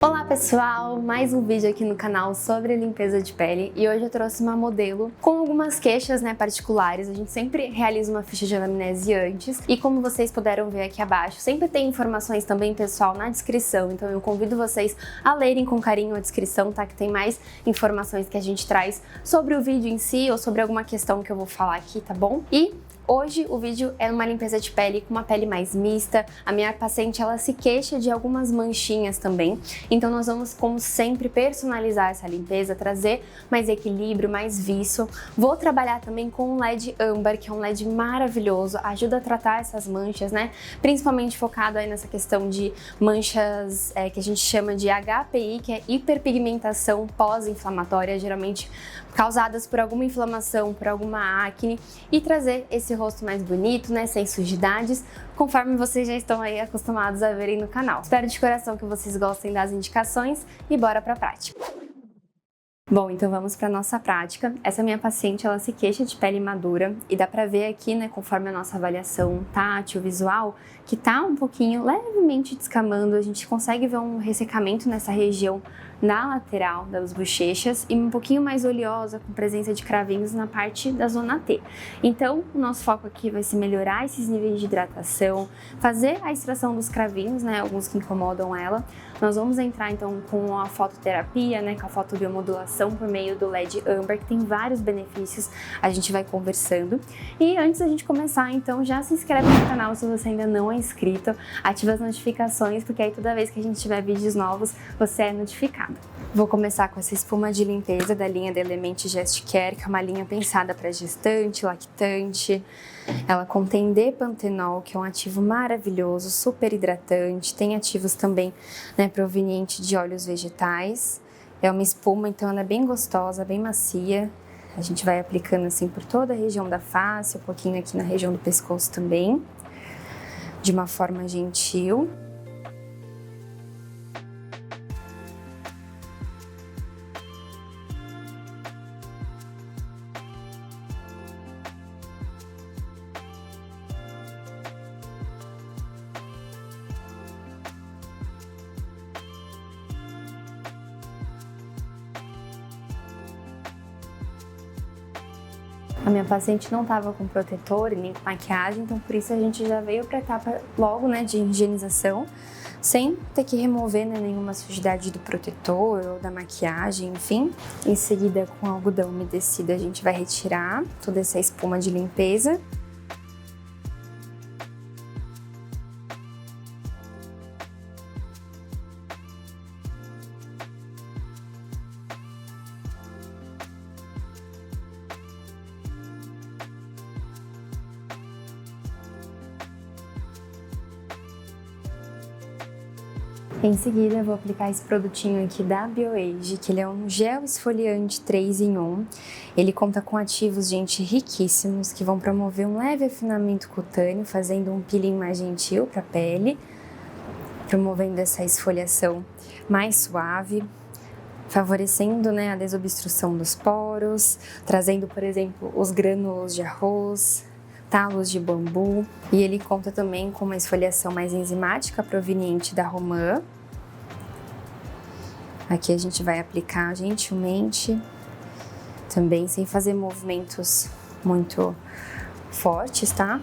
Olá pessoal, mais um vídeo aqui no canal sobre limpeza de pele e hoje eu trouxe uma modelo com algumas queixas particulares. A gente sempre realiza uma ficha de anamnese antes e como vocês puderam ver aqui abaixo, sempre tem informações também pessoal na descrição, então eu convido vocês a lerem com carinho a descrição, tá? Que tem mais informações que a gente traz sobre o vídeo em si ou sobre alguma questão que eu vou falar aqui, tá bom? E hoje o vídeo é uma limpeza de pele com uma pele mais mista. A minha paciente ela se queixa de algumas manchinhas também, então nós vamos como sempre personalizar essa limpeza, trazer mais equilíbrio, mais viço. Vou trabalhar também com um LED âmbar, que é um LED maravilhoso, ajuda a tratar essas manchas, né? Principalmente focado aí nessa questão de manchas que a gente chama de HPI, que é hiperpigmentação pós-inflamatória, geralmente causadas por alguma inflamação, por alguma acne, e trazer esse rosto mais bonito, né, sem sujidades, conforme vocês já estão aí acostumados a verem no canal. Espero de coração que vocês gostem das indicações e bora pra prática! Bom, então vamos para nossa prática. Essa minha paciente, ela se queixa de pele madura e dá pra ver aqui, né, conforme a nossa avaliação tátil, visual, que tá um pouquinho levemente descamando. A gente consegue ver um ressecamento nessa região na lateral das bochechas e um pouquinho mais oleosa, com presença de cravinhos na parte da zona T. Então, o nosso foco aqui vai ser melhorar esses níveis de hidratação, fazer a extração dos cravinhos, né, alguns que incomodam ela. Nós vamos entrar então com a fototerapia, né, com a fotobiomodulação por meio do LED âmbar, que tem vários benefícios, a gente vai conversando. E antes da gente começar, então, já se inscreve no canal se você ainda não é inscrito, ativa as notificações, porque aí toda vez que a gente tiver vídeos novos, você é notificado. Vou começar com essa espuma de limpeza da linha da Element Gest Care, que é uma linha pensada para gestante, lactante. Ela contém D-pantenol, que é um ativo maravilhoso, super hidratante. Tem ativos também, né, provenientes de óleos vegetais. É uma espuma, então ela é bem gostosa, bem macia. A gente vai aplicando assim por toda a região da face, um pouquinho aqui na região do pescoço também, de uma forma gentil. A minha paciente não estava com protetor e nem com maquiagem, então por isso a gente já veio para a etapa logo, né, de higienização, sem ter que remover, né, nenhuma sujidade do protetor ou da maquiagem, enfim. Em seguida, com algodão umedecido, a gente vai retirar toda essa espuma de limpeza. Em seguida, eu vou aplicar esse produtinho aqui da BioAge, que ele é um gel esfoliante 3 em 1. Ele conta com ativos, gente, riquíssimos, que vão promover um leve afinamento cutâneo, fazendo um peeling mais gentil para a pele, promovendo essa esfoliação mais suave, favorecendo, né, a desobstrução dos poros, trazendo, por exemplo, os grânulos de arroz, talos de bambu, e ele conta também com uma esfoliação mais enzimática proveniente da romã. Aqui a gente vai aplicar gentilmente, também sem fazer movimentos muito fortes, tá?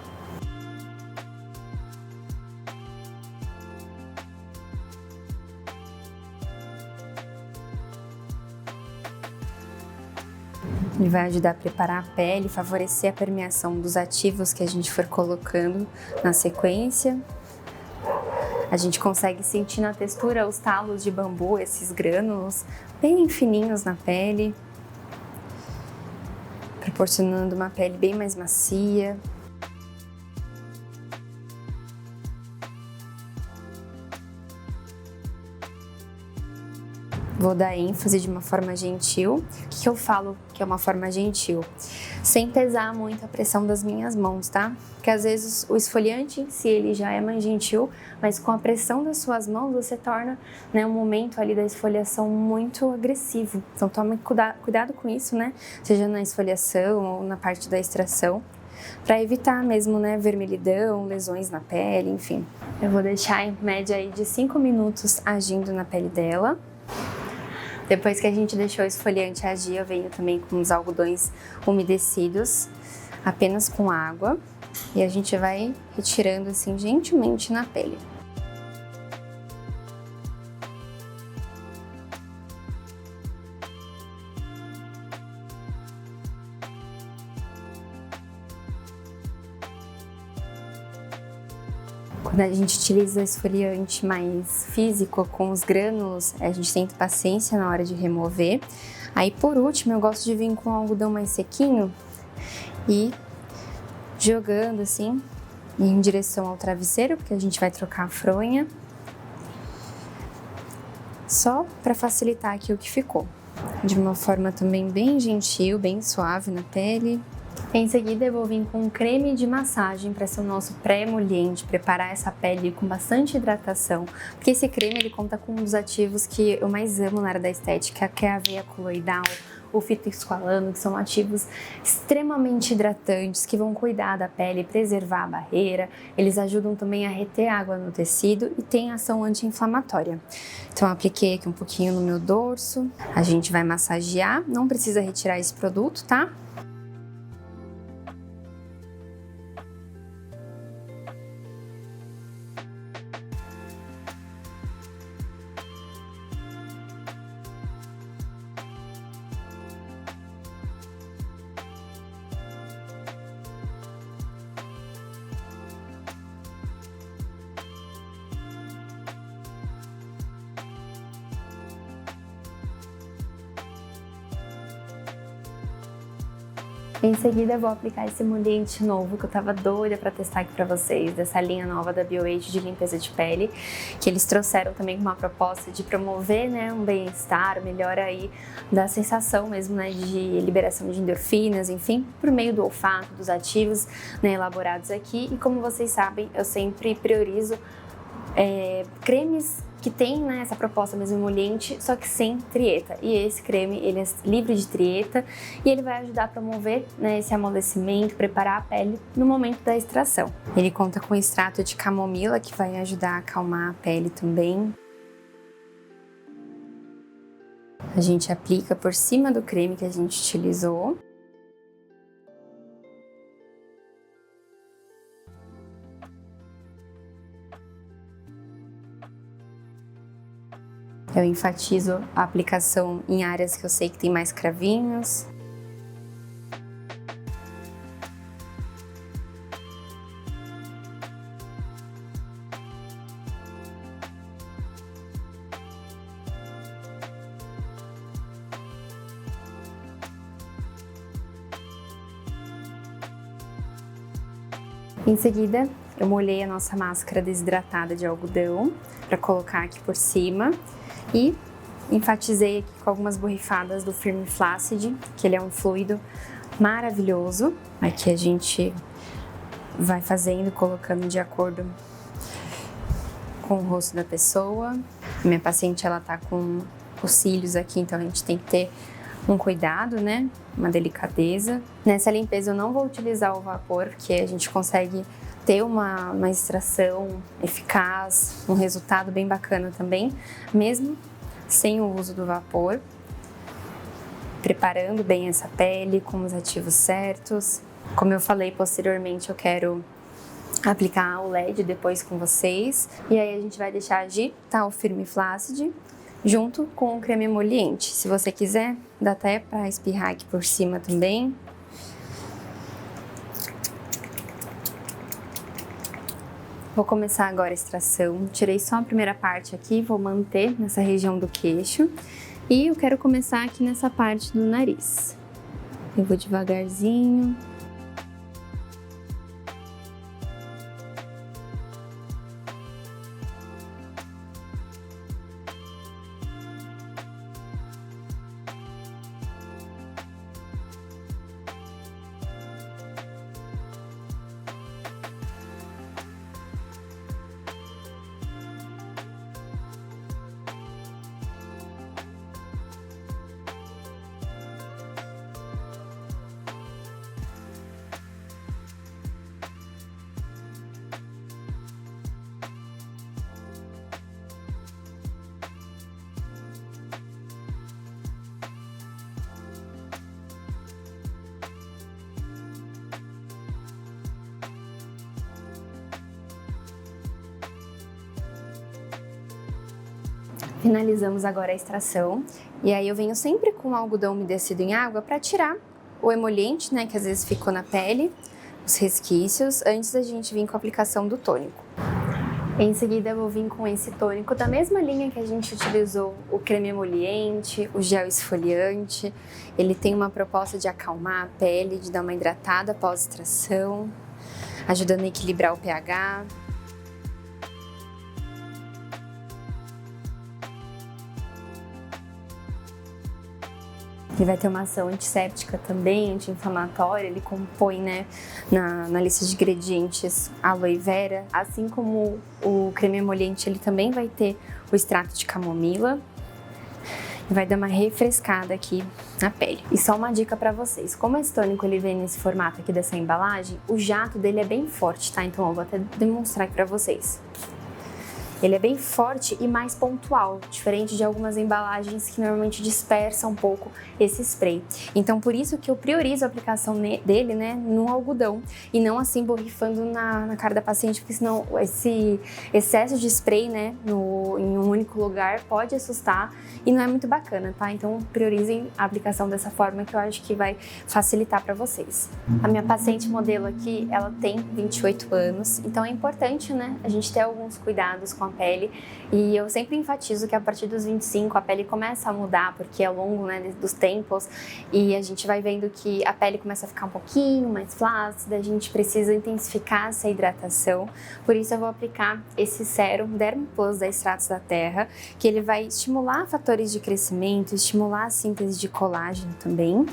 Ele vai ajudar a preparar a pele, favorecer a permeação dos ativos que a gente for colocando na sequência. A gente consegue sentir na textura os talos de bambu, esses grânulos bem fininhos na pele, proporcionando uma pele bem mais macia. Vou dar ênfase de uma forma gentil. O que eu falo que é uma forma gentil? Sem pesar muito a pressão das minhas mãos, tá? Porque às vezes o esfoliante em si, ele já é mais gentil, mas com a pressão das suas mãos você torna, né, um momento ali da esfoliação muito agressivo. Então tome cuidado com isso, né? Seja na esfoliação ou na parte da extração. para evitar mesmo, né, vermelhidão, lesões na pele, enfim. Eu vou deixar em média aí de 5 minutos agindo na pele dela. Depois que a gente deixou o esfoliante agir, eu venho também com os algodões umedecidos, apenas com água, e a gente vai retirando assim gentilmente na pele. Quando a gente utiliza esfoliante mais físico com os grânulos, a gente tem que ter paciência na hora de remover. Aí por último eu gosto de vir com um algodão mais sequinho e jogando assim em direção ao travesseiro, porque a gente vai trocar a fronha. Só para facilitar aqui o que ficou. De uma forma também bem gentil, bem suave na pele. Em seguida eu vou vir com um creme de massagem para ser o nosso pré-emoliente, preparar essa pele com bastante hidratação, porque esse creme ele conta com um dos ativos que eu mais amo na área da estética, que é a aveia coloidal, o fitoesqualano, que são ativos extremamente hidratantes, que vão cuidar da pele, preservar a barreira, eles ajudam também a reter água no tecido e tem ação anti-inflamatória. Então eu apliquei aqui um pouquinho no meu dorso, a gente vai massagear, não precisa retirar esse produto, tá? Em seguida eu vou aplicar esse emoliente novo que eu tava doida pra testar aqui pra vocês, dessa linha nova da BioAge de limpeza de pele, que eles trouxeram também com uma proposta de promover, né, um bem-estar, melhora aí da sensação mesmo, né, de liberação de endorfinas, enfim, por meio do olfato, dos ativos, né, elaborados aqui. E como vocês sabem, eu sempre priorizo cremes que tem, né, essa proposta mesmo emoliente, só que sem trieta. E esse creme, ele é livre de trieta e ele vai ajudar a promover, né, esse amolecimento, preparar a pele no momento da extração. Ele conta com extrato de camomila, que vai ajudar a acalmar a pele também. A gente aplica por cima do creme que a gente utilizou. Eu enfatizo a aplicação em áreas que eu sei que tem mais cravinhos. Em seguida, eu molhei a nossa máscara desidratada de algodão para colocar aqui por cima e enfatizei aqui com algumas borrifadas do Firm Flácid, que ele é um fluido maravilhoso. Aqui a gente vai fazendo, colocando de acordo com o rosto da pessoa. Minha paciente, ela tá com os cílios aqui, então a gente tem que ter um cuidado, né? Uma delicadeza. Nessa limpeza eu não vou utilizar o vapor, porque a gente consegue ter uma extração eficaz, um resultado bem bacana também, mesmo sem o uso do vapor. Preparando bem essa pele com os ativos certos. Como eu falei, posteriormente eu quero aplicar o LED depois com vocês. E aí a gente vai deixar agir, tá? O Firm Flácid junto com o creme emoliente. Se você quiser, dá até para espirrar aqui por cima também. Vou começar agora a extração. Tirei só a primeira parte aqui, vou manter nessa região do queixo. E eu quero começar aqui nessa parte do nariz. Eu vou devagarzinho. Finalizamos agora a extração e aí eu venho sempre com o algodão umedecido em água para tirar o emoliente, né, que às vezes ficou na pele, os resquícios, antes da gente vir com a aplicação do tônico. Em seguida eu vou vir com esse tônico da mesma linha que a gente utilizou o creme emoliente, o gel esfoliante. Ele tem uma proposta de acalmar a pele, de dar uma hidratada após extração, ajudando a equilibrar o pH. Ele vai ter uma ação antisséptica também, anti-inflamatória, ele compõe, né, na lista de ingredientes aloe vera, assim como o creme emoliente, ele também vai ter o extrato de camomila e vai dar uma refrescada aqui na pele. E só uma dica para vocês, como esse tônico ele vem nesse formato aqui dessa embalagem, o jato dele é bem forte, tá? Então eu vou até demonstrar aqui para vocês. Ele é bem forte e mais pontual, diferente de algumas embalagens que normalmente dispersam um pouco esse spray. Então, por isso que eu priorizo a aplicação dele, né, no algodão e não assim borrifando na cara da paciente, porque senão esse excesso de spray, né, em um único lugar pode assustar e não é muito bacana, tá? Então, priorizem a aplicação dessa forma que eu acho que vai facilitar para vocês. A minha paciente modelo aqui, ela tem 28 anos, então é importante, né, a gente ter alguns cuidados com a pele, e eu sempre enfatizo que a partir dos 25 a pele começa a mudar, porque ao longo, né, dos tempos, e a gente vai vendo que a pele começa a ficar um pouquinho mais flácida, a gente precisa intensificar essa hidratação, por isso eu vou aplicar esse sérum Dermo Plus da Extratos da Terra, que ele vai estimular fatores de crescimento, estimular a síntese de colágeno também.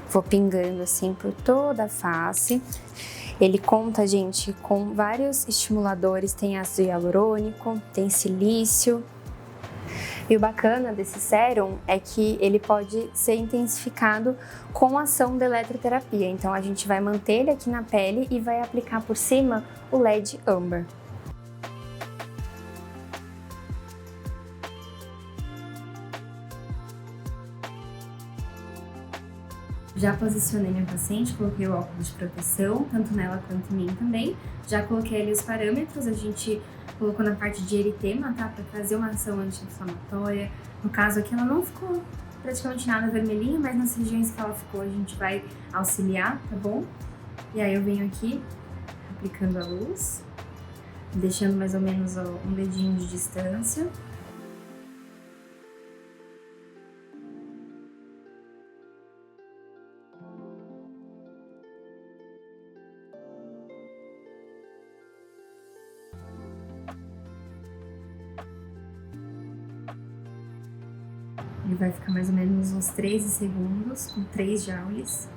Vou pingando assim por toda a face. Ele conta, gente, com vários estimuladores, tem ácido hialurônico, tem silício. E o bacana desse sérum é que ele pode ser intensificado com a ação da eletroterapia. Então a gente vai manter ele aqui na pele e vai aplicar por cima o LED Amber. Já posicionei minha paciente, coloquei o óculos de proteção, tanto nela quanto em mim também. Já coloquei ali os parâmetros, a gente colocou na parte de eritema, tá? Pra trazer uma ação anti-inflamatória. No caso aqui ela não ficou praticamente nada vermelhinha, mas nas regiões que ela ficou a gente vai auxiliar, tá bom? E aí eu venho aqui aplicando a luz, deixando mais ou menos um dedinho de distância. Ele vai ficar mais ou menos uns 13 segundos, com 3 joules.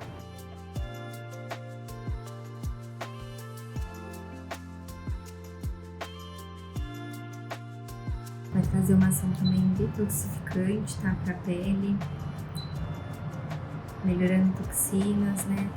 Vai trazer uma ação também detoxificante, tá? Pra pele. Melhorando toxinas, né?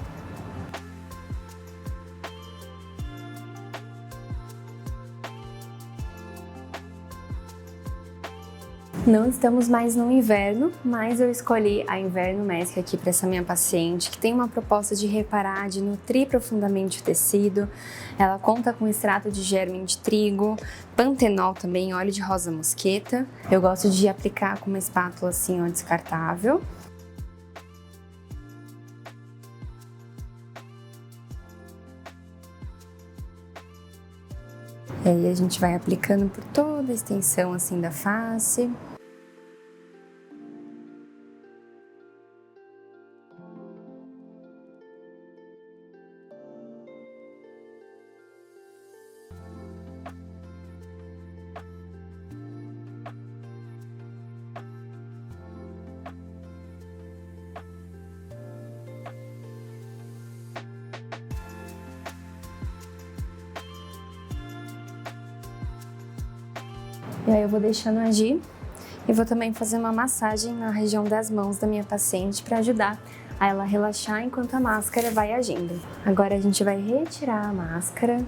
Não estamos mais no inverno, mas eu escolhi a Inverno Mask aqui para essa minha paciente, que tem uma proposta de reparar, de nutrir profundamente o tecido. Ela conta com extrato de germe de trigo, pantenol também, óleo de rosa mosqueta. Eu gosto de aplicar com uma espátula assim, ó, descartável. E aí a gente vai aplicando por toda a extensão assim da face. E aí eu vou deixando agir e vou também fazer uma massagem na região das mãos da minha paciente para ajudar a ela relaxar enquanto a máscara vai agindo. Agora a gente vai retirar a máscara.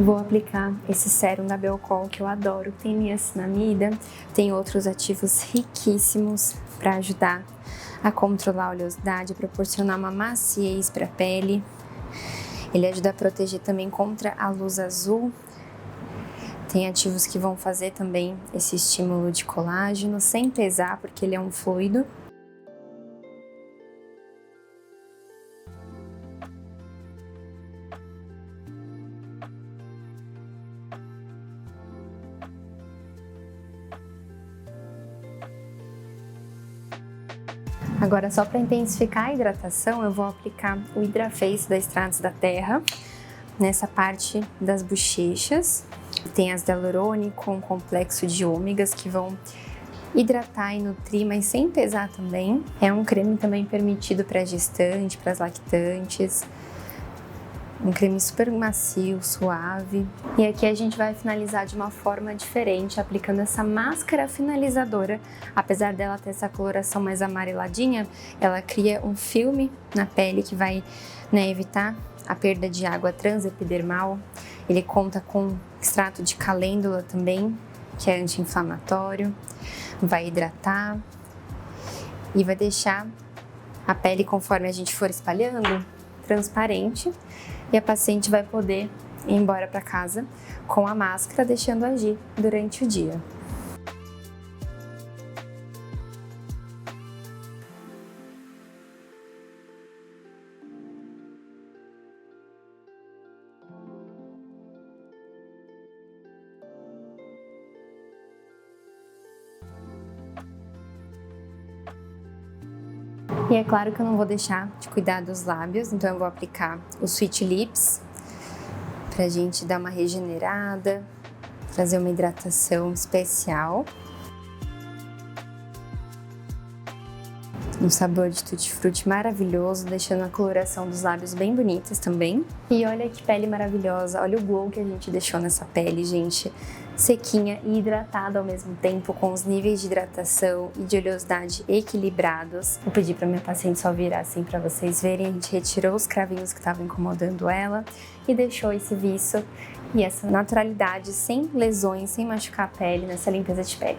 Vou aplicar esse sérum da Belcol que eu adoro, tem niacinamida, tem outros ativos riquíssimos para ajudar a controlar a oleosidade, proporcionar uma maciez para a pele. Ele ajuda a proteger também contra a luz azul. Tem ativos que vão fazer também esse estímulo de colágeno sem pesar, porque ele é um fluido. Agora, só para intensificar a hidratação, eu vou aplicar o Hydra Face da Estratos da Terra nessa parte das bochechas. Tem as Hialurone com complexo de ômegas que vão hidratar e nutrir, mas sem pesar também. É um creme também permitido para gestante, para as lactantes. Um creme super macio, suave. E aqui a gente vai finalizar de uma forma diferente, aplicando essa máscara finalizadora. Apesar dela ter essa coloração mais amareladinha, ela cria um filme na pele que vai, evitar a perda de água transepidermal. Ele conta com extrato de calêndula também, que é anti-inflamatório. Vai hidratar e vai deixar a pele, conforme a gente for espalhando, transparente, e a paciente vai poder ir embora para casa com a máscara, deixando agir durante o dia. E é claro que eu não vou deixar de cuidar dos lábios, então eu vou aplicar o Sweet Lips pra gente dar uma regenerada, trazer uma hidratação especial. Um sabor de tutti-frutti maravilhoso, deixando a coloração dos lábios bem bonitas também. E olha que pele maravilhosa, olha o glow que a gente deixou nessa pele, gente. Sequinha e hidratada ao mesmo tempo, com os níveis de hidratação e de oleosidade equilibrados. Vou pedir para minha paciente só virar assim para vocês verem. A gente retirou os cravinhos que estavam incomodando ela e deixou esse viço e essa naturalidade, sem lesões, sem machucar a pele, nessa limpeza de pele.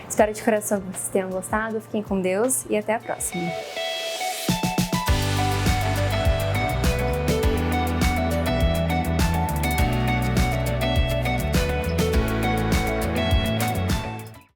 Espero de coração que vocês tenham gostado, fiquem com Deus e até a próxima!